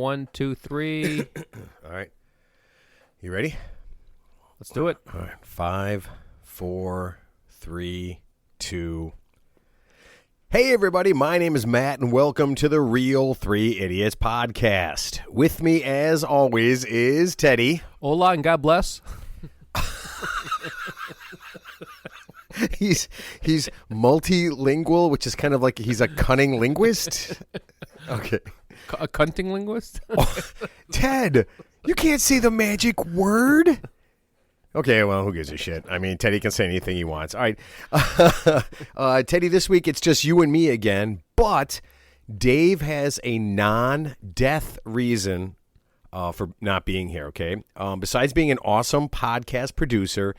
1, 2, 3. All right. You ready? Let's do it. All right. 5, 4, 3, 2. Hey, everybody. My name is Matt, and welcome to the Real 3 Idiots podcast. With me, as always, is Teddy. Hola and God bless. He's multilingual, which is kind of like he's a cunning linguist. Okay. A cunting linguist? Oh, Ted, you can't say the magic word. Okay, well, who gives a shit? I mean, Teddy can say anything he wants. All right. Teddy, this week it's just you and me again, but Dave has a non-death reason for not being here, okay? Besides being an awesome podcast producer,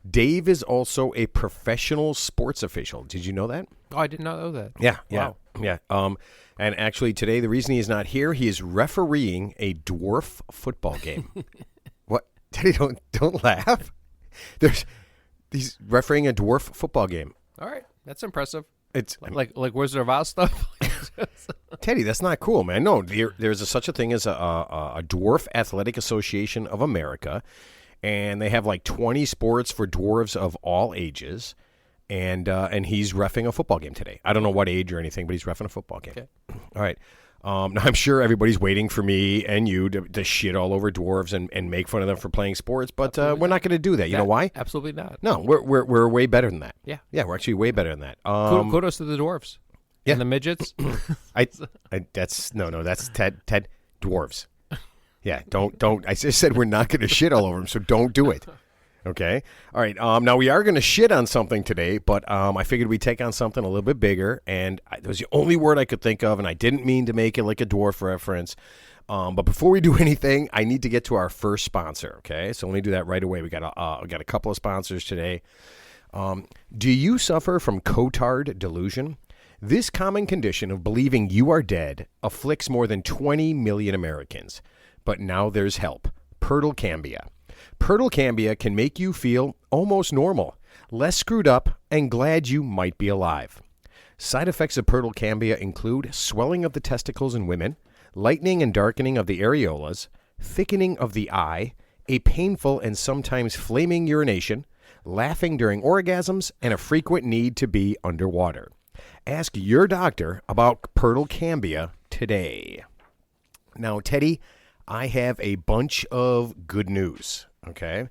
Dave is also a professional sports official. Did you know that? Oh, I did not know that. Yeah. And actually, today, the reason he's not here, he is refereeing a dwarf football game. What? Teddy, don't laugh. He's refereeing a dwarf football game. All right. That's impressive. It's like Wizard of Oz stuff. Teddy, that's not cool, man. No, there's such a thing as a Dwarf Athletic Association of America, and they have like 20 sports for dwarves of all ages. And he's reffing a football game today. I don't know what age or anything, but he's reffing a football game. Okay. All right. Now, I'm sure everybody's waiting for me and you to shit all over dwarves and make fun of them for playing sports, but we're not going to do that. You know why? Absolutely not. No, we're way better than that. Yeah. Yeah, we're actually way better than that. Kudos to the dwarves. Yeah. And the midgets. That's Ted dwarves. Yeah, don't. I just said we're not going to shit all over them, so don't do it. Okay. All right. Now, we are going to shit on something today, but I figured we'd take on something a little bit bigger, and that was the only word I could think of, and I didn't mean to make it like a dwarf reference. But before we do anything, I need to get to our first sponsor, okay? So let me do that right away. We got a couple of sponsors today. Do you suffer from cotard delusion? This common condition of believing you are dead afflicts more than 20 million Americans. But now there's help. Pertal Cambia. Pertal Cambia can make you feel almost normal, less screwed up, and glad you might be alive. Side effects of Pertal Cambia include swelling of the testicles in women, lightening and darkening of the areolas, thickening of the eye, a painful and sometimes flaming urination, laughing during orgasms, and a frequent need to be underwater. Ask your doctor about Pertal Cambia today. Now, Teddy, I have a bunch of good news, okay?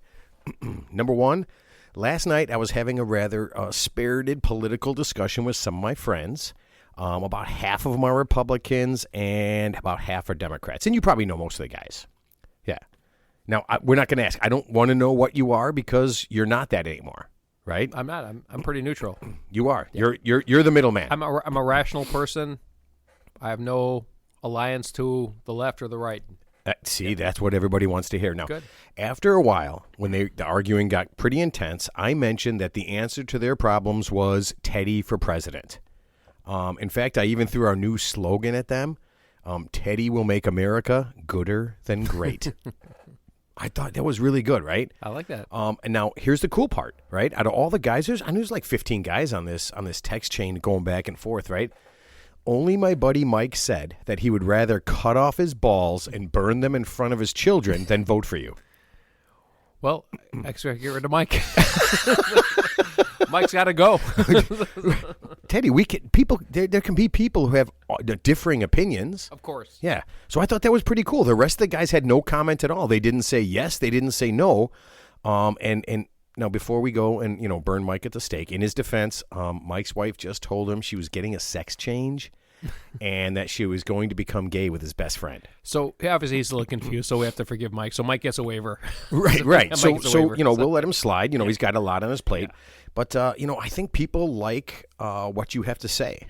Number one, last night I was having a rather spirited political discussion with some of my friends. About half of them are Republicans and about half are Democrats. And you probably know most of the guys. Yeah. Now, we're not going to ask. I don't want to know what you are because you're not that anymore, right? I'm not. I'm pretty neutral. You are. Yeah. You're the middleman. I'm a rational person. I have no alliance to the left or the right. See, that's what everybody wants to hear. Now, Good. After a while, when the arguing got pretty intense, I mentioned that the answer to their problems was Teddy for president. In fact, I even threw our new slogan at them, Teddy will make America gooder than great. I thought that was really good, right? I like that. And now, here's the cool part, right? Out of all the guys, there's like 15 guys on this text chain going back and forth, right? Only my buddy Mike said that he would rather cut off his balls and burn them in front of his children than vote for you. Well, actually, I get rid of Mike. Mike's got to go. Teddy, there can be people who have differing opinions. Of course. Yeah. So I thought that was pretty cool. The rest of the guys had no comment at all. They didn't say yes. They didn't say no. And now, before we go and, burn Mike at the stake, in his defense, Mike's wife just told him she was getting a sex change and that she was going to become gay with his best friend. So, obviously, he's a little confused, so we have to forgive Mike. So, Mike gets a waiver. Right. So waiver. We'll let him slide. He's got a lot on his plate. Yeah. But, I think people like what you have to say.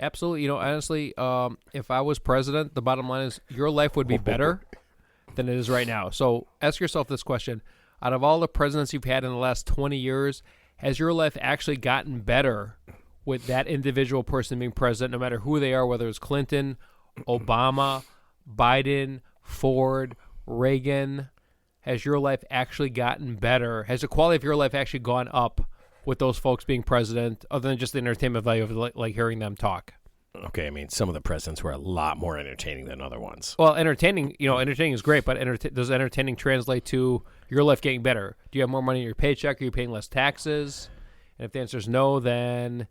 Absolutely. Honestly, if I was president, the bottom line is your life would be better than it is right now. So, ask yourself this question. Out of all the presidents you've had in the last 20 years, has your life actually gotten better with that individual person being president, no matter who they are, whether it's Clinton, Obama, Biden, Ford, Reagan? Has your life actually gotten better? Has the quality of your life actually gone up with those folks being president, other than just the entertainment value of like hearing them talk? Okay, I mean, some of the presidents were a lot more entertaining than other ones. Well, entertaining is great, but does entertaining translate to your life getting better? Do you have more money in your paycheck? Are you paying less taxes? And if the answer is no, then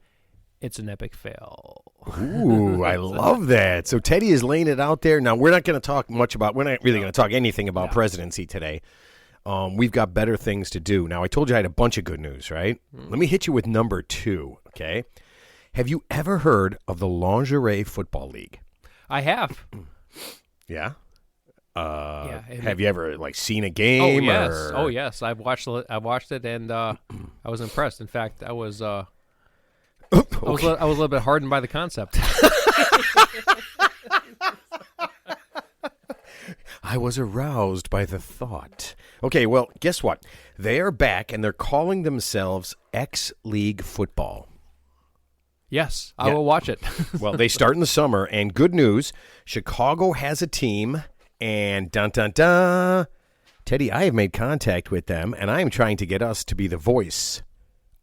it's an epic fail. Ooh, I love that. So Teddy is laying it out there. Now, we're not going to talk much about, we're not really going to talk anything about presidency today. We've got better things to do. Now, I told you I had a bunch of good news, right? Let me hit you with number 2, okay? Have you ever heard of the Lingerie Football League? I have. Yeah? Yeah. Have you ever seen a game? Oh yes. Or... Oh yes. I've watched it, and I was impressed. In fact, I was I was a little bit hardened by the concept. I was aroused by the thought. Okay, well, guess what? They are back, and they're calling themselves X-League Football. Yes, I will watch it. Well, they start in the summer, and good news, Chicago has a team, and dun-dun-dun, Teddy, I have made contact with them, and I am trying to get us to be the voice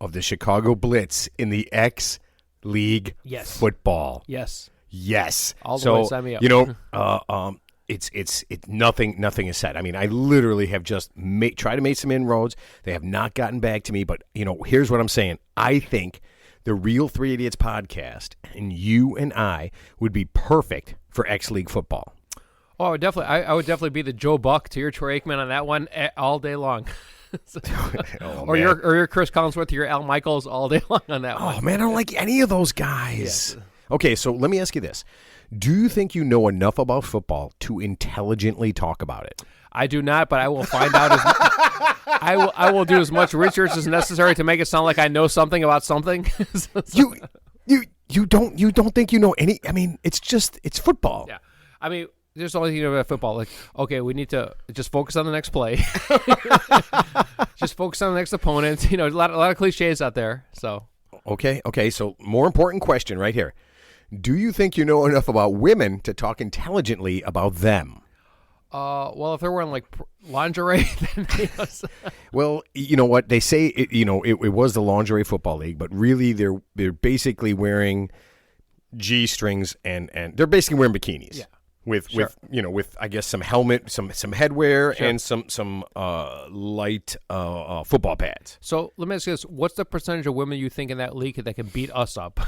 of the Chicago Blitz in the X-League Football. Yes. Yes. All the way, sign me up. It's nothing is set. I mean, I literally have just tried to make some inroads. They have not gotten back to me, but here's what I'm saying. I think the Real Three Idiots podcast and you and I would be perfect for X-League Football. Oh, I would definitely be the Joe Buck to your Troy Aikman on that one all day long. Or your Chris Collinsworth, your Al Michaels all day long on that one. Oh man, I don't like any of those guys. Yes. Okay, so let me ask you this. Do you think you know enough about football to intelligently talk about it? I do not, but I will find out. I will do as much research as necessary to make it sound like I know something about something. You don't think you know any? I mean, it's football. Yeah, I mean, there's only thing about football. Like, okay, we need to just focus on the next play. Just focus on the next opponent. A lot of cliches out there. So okay. So more important question right here. Do you think you know enough about women to talk intelligently about them? Well, if they're wearing lingerie, then Well, you know what they say. It was the Lingerie Football League, but really they're basically wearing G-strings and they're basically wearing bikinis. Yeah. With I guess some helmet, some headwear, and some light football pads. So let me ask you this: what's the percentage of women you think in that league that can beat us up?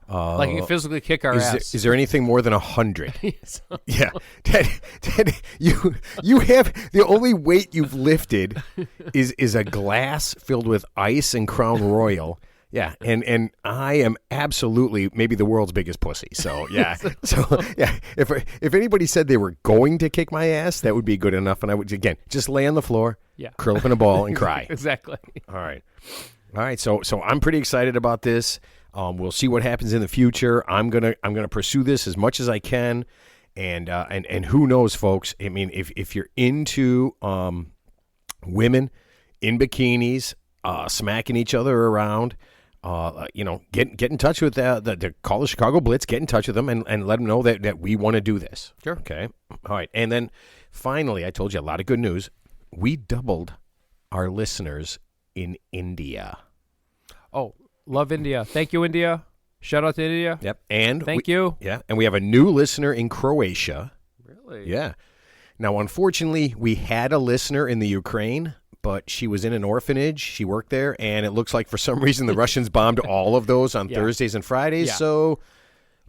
Like you can physically kick our ass. Is there anything more than 100? Yeah, Ted, you have the only weight you've lifted is a glass filled with ice and Crown Royal. Yeah, and I am absolutely maybe the world's biggest pussy. So yeah, if anybody said they were going to kick my ass, that would be good enough, and I would again just lay on the floor, curl up in a ball, and cry. Exactly. All right. So I'm pretty excited about this. We'll see what happens in the future. I'm gonna pursue this as much as I can, and who knows, folks? I mean, if you're into women in bikinis smacking each other around, get in touch with call the Chicago Blitz. Get in touch with them and let them know that we want to do this. Sure. Okay. All right. And then finally, I told you a lot of good news. We doubled our listeners in India. Oh. Love India. Thank you, India. Shout out to India. Yep. And thank you. Yeah. And we have a new listener in Croatia. Really? Yeah. Now, unfortunately, we had a listener in the Ukraine, but she was in an orphanage. She worked there, and it looks like for some reason the Russians bombed all of those on Thursdays and Fridays. Yeah. So,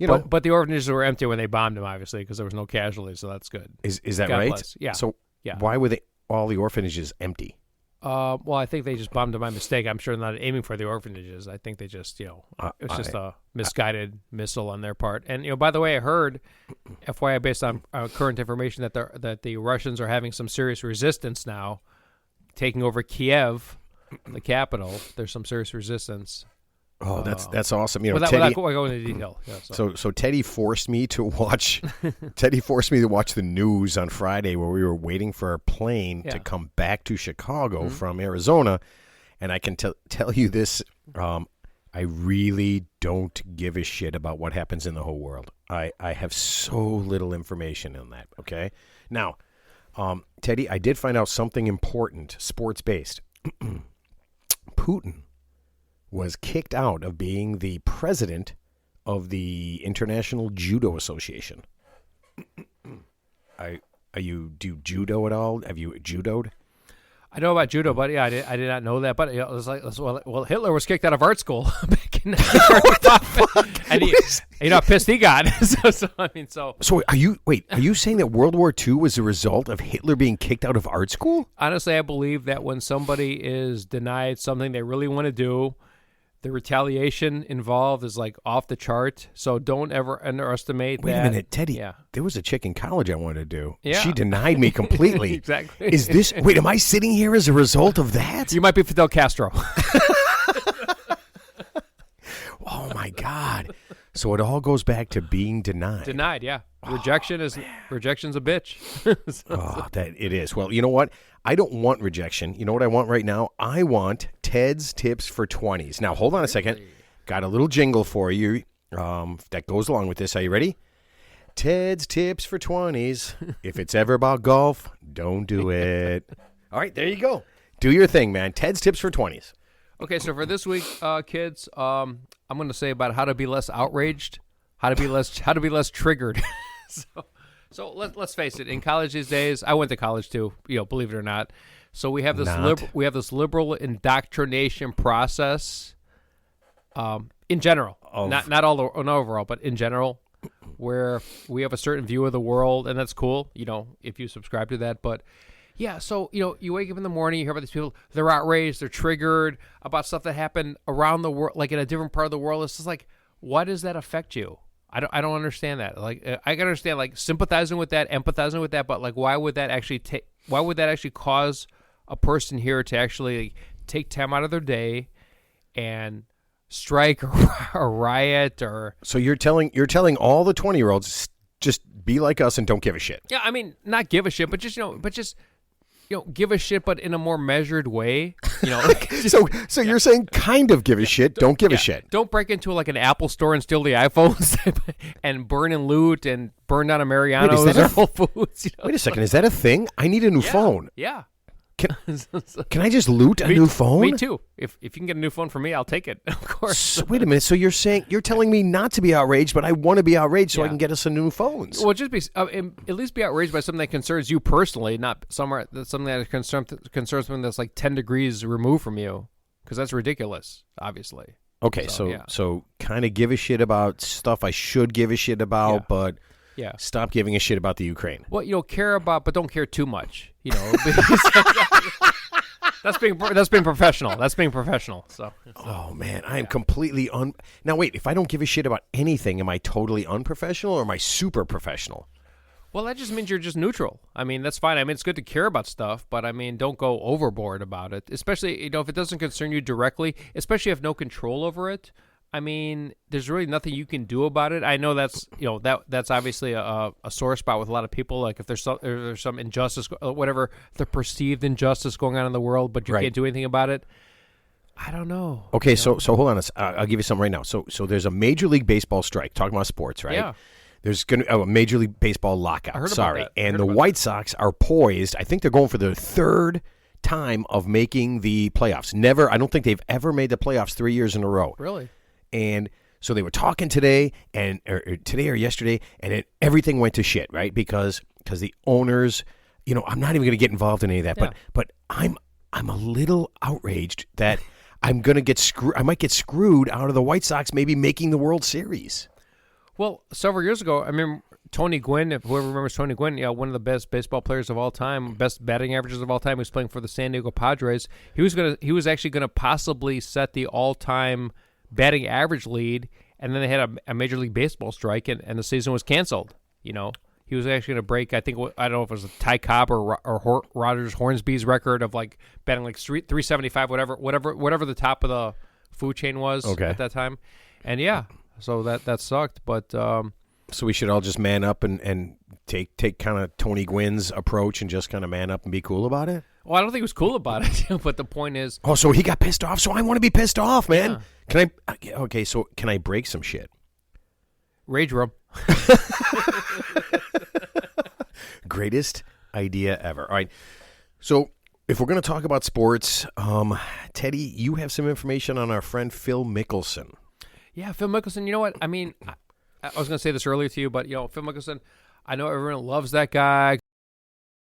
But the orphanages were empty when they bombed them, obviously, because there was no casualties, so that's good. Is that God right? Bless. Yeah. So why were all the orphanages empty? Well, I think they just bombed them by mistake. I'm sure they're not aiming for the orphanages. I think they just, it's just a misguided missile on their part. And, by the way, I heard, FYI, based on current information, that the Russians are having some serious resistance now, taking over Kiev, the capital. There's some serious resistance. Oh, that's awesome. Without going into detail. Yeah, so Teddy forced me to watch. Teddy forced me to watch the news on Friday, where we were waiting for our plane to come back to Chicago from Arizona, and I can tell you this: I really don't give a shit about what happens in the whole world. I have so little information on that. Okay, now, Teddy, I did find out something important, sports based. Putin was kicked out of being the president of the International Judo Association. Do you judo at all? Have you judoed? I know about judo, but I did not know that. But it was like, well, Hitler was kicked out of art school back in 1935, and you know how pissed he got. So are you saying that World War II was a result of Hitler being kicked out of art school? Honestly, I believe that when somebody is denied something they really want to do, the retaliation involved is like off the chart. So don't ever underestimate Wait that. a minute, Teddy. Yeah. There was a chick in college I wanted to do. Yeah. She denied me completely. Exactly. Am I sitting here as a result of that? You might be Fidel Castro. Oh, my God. So it all goes back to being denied. Denied, yeah. Rejection's a bitch. That it is. Well, you know what? I don't want rejection. You know what I want right now? I want Ted's Tips for 20s. Now, hold on a second. Got a little jingle for you that goes along with this. Are you ready? Ted's Tips for 20s. If it's ever about golf, don't do it. All right, there you go. Do your thing, man. Ted's Tips for 20s. Okay, so for this week, kids, I'm going to say about how to be less outraged, how to be less triggered. So let's face it. In college these days, I went to college too. Believe it or not. So we have this liberal indoctrination process. In general, not overall, but in general, where we have a certain view of the world, and that's cool. If you subscribe to that, but. Yeah, so, you wake up in the morning, you hear about these people, they're outraged, they're triggered about stuff that happened around the world, like in a different part of the world. It's just like, why does that affect you? I don't understand that. Like, I can understand, like, sympathizing with that, empathizing with that, but, like, why would that actually cause a person here to actually take time out of their day and strike or riot or... So you're telling all the 20-year-olds, just be like us and don't give a shit. Yeah, I mean, not give a shit, but just, give a shit, but in a more measured way. So you're saying kind of give a shit, don't give a shit. Don't break into like an Apple store and steal the iPhones and burn and loot and burn down a Mariano's or Whole Foods. Wait a second, is that a thing? I need a new phone. Yeah. Can I just loot a new phone? Me too. If you can get a new phone for me, I'll take it. Of course. So, wait a minute. So you're telling me not to be outraged, but I want to be outraged so I can get us some new phones. Well, just be at least be outraged by something that concerns you personally, not something that concerns something that's like 10 degrees removed from you, because that's ridiculous. Obviously. Okay, so kind of give a shit about stuff I should give a shit about, but. Yeah. Stop giving a shit about the Ukraine. Well, care about, but don't care too much. That's being professional. That's being professional. So. Oh man, I am completely Now wait, if I don't give a shit about anything, am I totally unprofessional or am I super professional? Well, that just means you're just neutral. I mean, that's fine. I mean, it's good to care about stuff, but I mean, don't go overboard about it. Especially, if it doesn't concern you directly, especially if you have no control over it. I mean, there's really nothing you can do about it. I know that's that's obviously a sore spot with a lot of people. Like if there's some injustice, whatever the perceived injustice going on in the world, but you can't do anything about it. I don't know. Okay, so hold on. I'll give you something right now. So there's a Major League Baseball strike. Talking about sports, right? Yeah. There's going to a Major League Baseball lockout. I heard about that. And the White Sox are poised. I think they're going for the third time of making the playoffs. I don't think they've ever made the playoffs 3 years in a row. Really? And so they were talking today or yesterday, and everything went to shit, right? Because the owners, I'm not even going to get involved in any of that, but I'm a little outraged that I'm going to get screwed. I might get screwed out of the White Sox maybe making the World Series. Well, several years ago, I remember Tony Gwynn, if whoever remembers Tony Gwynn, one of the best baseball players of all time, best batting averages of all time, he was playing for the San Diego Padres. He was actually going to possibly set the all-time batting average lead, and then they had a Major League Baseball strike, and the season was canceled. He was actually going to break, I don't know if it was a Ty Cobb or Rogers Hornsby's record of like batting like 375, whatever the top of the food chain was at that time. And so that sucked, but so we should all just man up and take kind of Tony Gwynn's approach and just kind of man up and be cool about it. Well, I don't think he was cool about it, but the point is... Oh, so he got pissed off, so I want to be pissed off, man. Yeah. Can I break some shit? Rage room. Greatest idea ever. All right, so if we're going to talk about sports, Teddy, you have some information on our friend Phil Mickelson. Yeah, Phil Mickelson. You know what? I mean, I was going to say this earlier to you, but Phil Mickelson. I know everyone loves that guy.